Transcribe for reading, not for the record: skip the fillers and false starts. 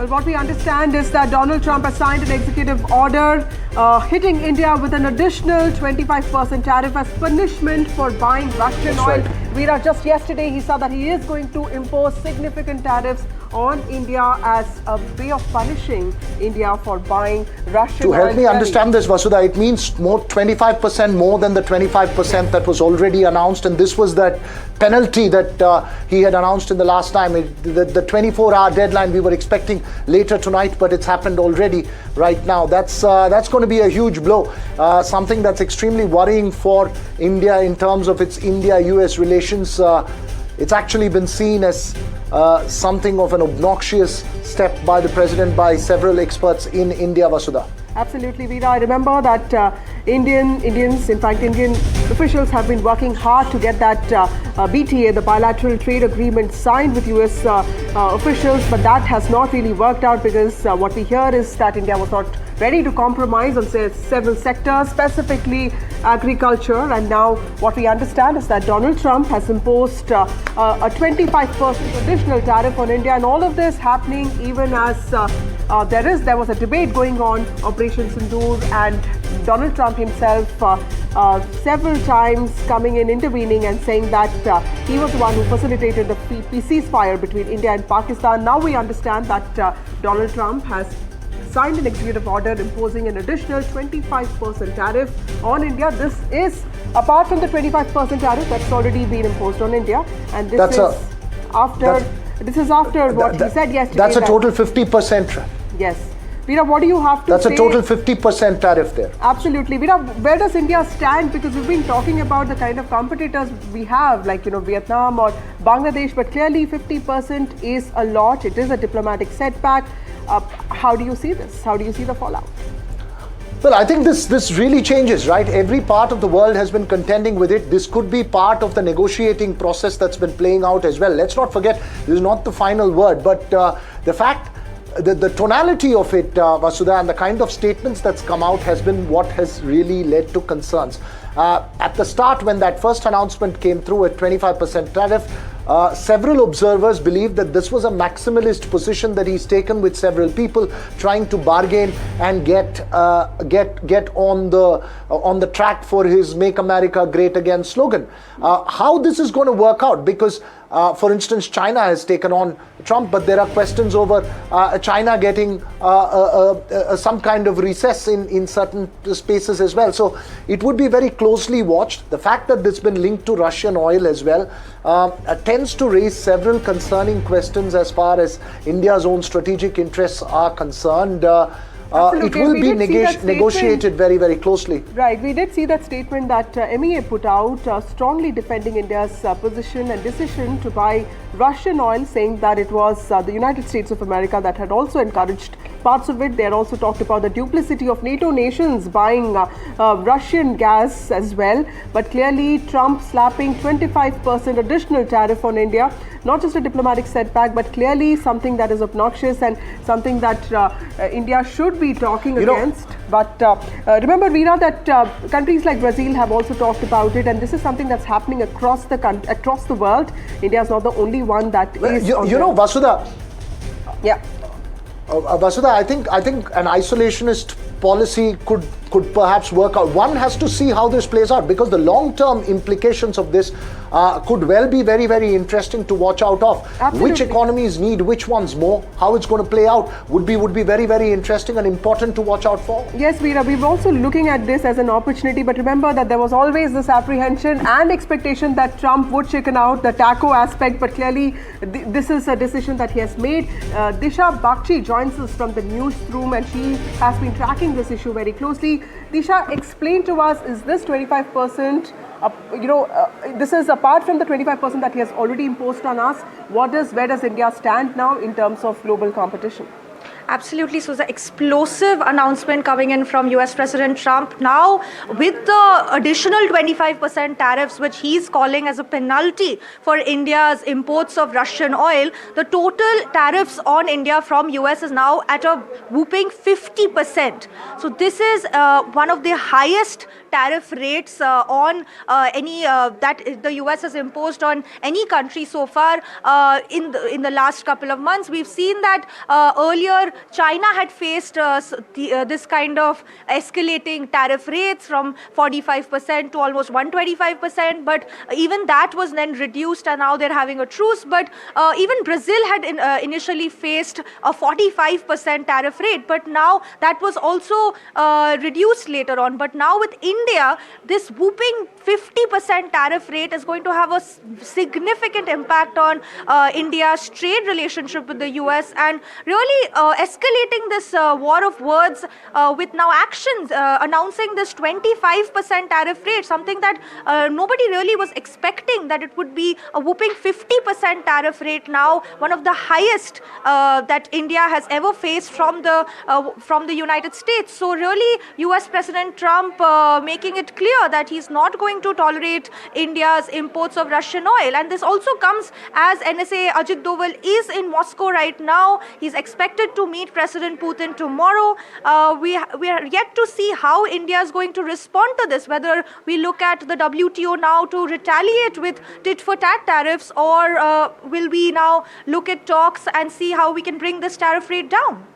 Well, what we understand is that Donald Trump has signed an executive order hitting India with an additional 25% tariff as punishment for buying Russian oil. Right. Veera, just yesterday he said that he is going to impose significant tariffs on India as a way of punishing India for buying Russian oil. To help me understand this, Vasudha, it means 25% more than the 25% that was already announced, and this was that penalty that he had announced in the last time. The 24-hour deadline we were expecting later tonight, but it's happened already right now. That's going to be a huge blow, something that's extremely worrying for India in terms of its India-US relations. It's actually been seen as something of an obnoxious step by the president, by several experts in India, Vasudha. Absolutely, Veera. I remember that Indian officials have been working hard to get that BTA, the bilateral trade agreement, signed with US officials, but that has not really worked out because what we hear is that India was not ready to compromise on several sectors, specifically agriculture. And now what we understand is that Donald Trump has imposed a 25% additional tariff on India, and all of this happening even as there was a debate going on, Operation Sindoor, and Donald Trump himself several times coming in, intervening and saying that he was the one who facilitated the ceasefire between India and Pakistan. Now we understand that Donald Trump has signed an executive order imposing an additional 25% tariff on India. This is apart from the 25% tariff that's already been imposed on India, and this is after what he said yesterday. That's a total 50%. Yes. Veera, what do you have to say? That's a total 50% tariff there. Absolutely. Veera, where does India stand? Because we've been talking about the kind of competitors we have, like, Vietnam or Bangladesh, but clearly 50% is a lot. It is a diplomatic setback. How do you see this? How do you see the fallout? Well, I think this really changes, right? Every part of the world has been contending with it. This could be part of the negotiating process that's been playing out as well. Let's not forget, this is not the final word, but the fact, the tonality of it, Vasudha, and the kind of statements that's come out has been what has really led to concerns. At the start, when that first announcement came through at 25% tariff, several observers believe that this was a maximalist position that he's taken with several people trying to bargain and get on the track for his "Make America Great Again" slogan. How this is going to work out, because for instance, China has taken on Trump, but there are questions over China getting some kind of recess in certain spaces as well. So it would be very closely watched. The fact that this has been linked to Russian oil as well tends to raise several concerning questions as far as India's own strategic interests are concerned. It will be negotiated very, very closely. Right. We did see that statement that MEA put out, strongly defending India's position and decision to buy Russian oil, saying that it was the United States of America that had also encouraged parts of it. They had also talked about the duplicity of NATO nations buying Russian gas as well. But clearly, Trump slapping 25% additional tariff on India, not just a diplomatic setback, but clearly something that is obnoxious and something that India should be talking against. But remember, Veera, that countries like Brazil have also talked about it, and this is something that's happening across the world. India is not the only one that is. Vasudha. Yeah. Vasudha, I think an isolationist policy could perhaps work out. One has to see how this plays out, because the long-term implications of this could well be very, very interesting to watch out of. Absolutely. Which economies need which ones more, how it's going to play out would be very, very interesting and important to watch out for. Yes, Veera, we're also looking at this as an opportunity, but remember that there was always this apprehension and expectation that Trump would chicken out, the taco aspect, but clearly this is a decision that he has made. Disha Bakshi joins us from the newsroom, and she has been tracking this issue very closely. Disha, explain to us, is this 25%, this is apart from the 25% that he has already imposed on us, where does India stand now in terms of global competition? Absolutely. So the explosive announcement coming in from US President Trump now with the additional 25% tariffs, which he's calling as a penalty for India's imports of Russian oil. The total tariffs on India from US is now at a whooping 50%. So this is one of the highest tariff rates on any that the US has imposed on any country so far in the last couple of months. We've seen that earlier China had faced this kind of escalating tariff rates from 45% to almost 125%, but even that was then reduced and now they're having a truce. But even Brazil had initially faced a 45% tariff rate, but now that was also reduced later on. But now with India, this whooping 50% tariff rate is going to have a significant impact on India's trade relationship with the US, and really escalating this war of words with now actions announcing this 25% tariff rate, something that nobody really was expecting, that it would be a whooping 50% tariff rate now, one of the highest that India has ever faced from the United States. So really US President Trump making it clear that he's not going to tolerate India's imports of Russian oil. And this also comes as NSA Ajit Doval is in Moscow right now. He's expected to meet President Putin tomorrow. We are yet to see how India is going to respond to this, whether we look at the WTO now to retaliate with tit-for-tat tariffs, or will we now look at talks and see how we can bring this tariff rate down?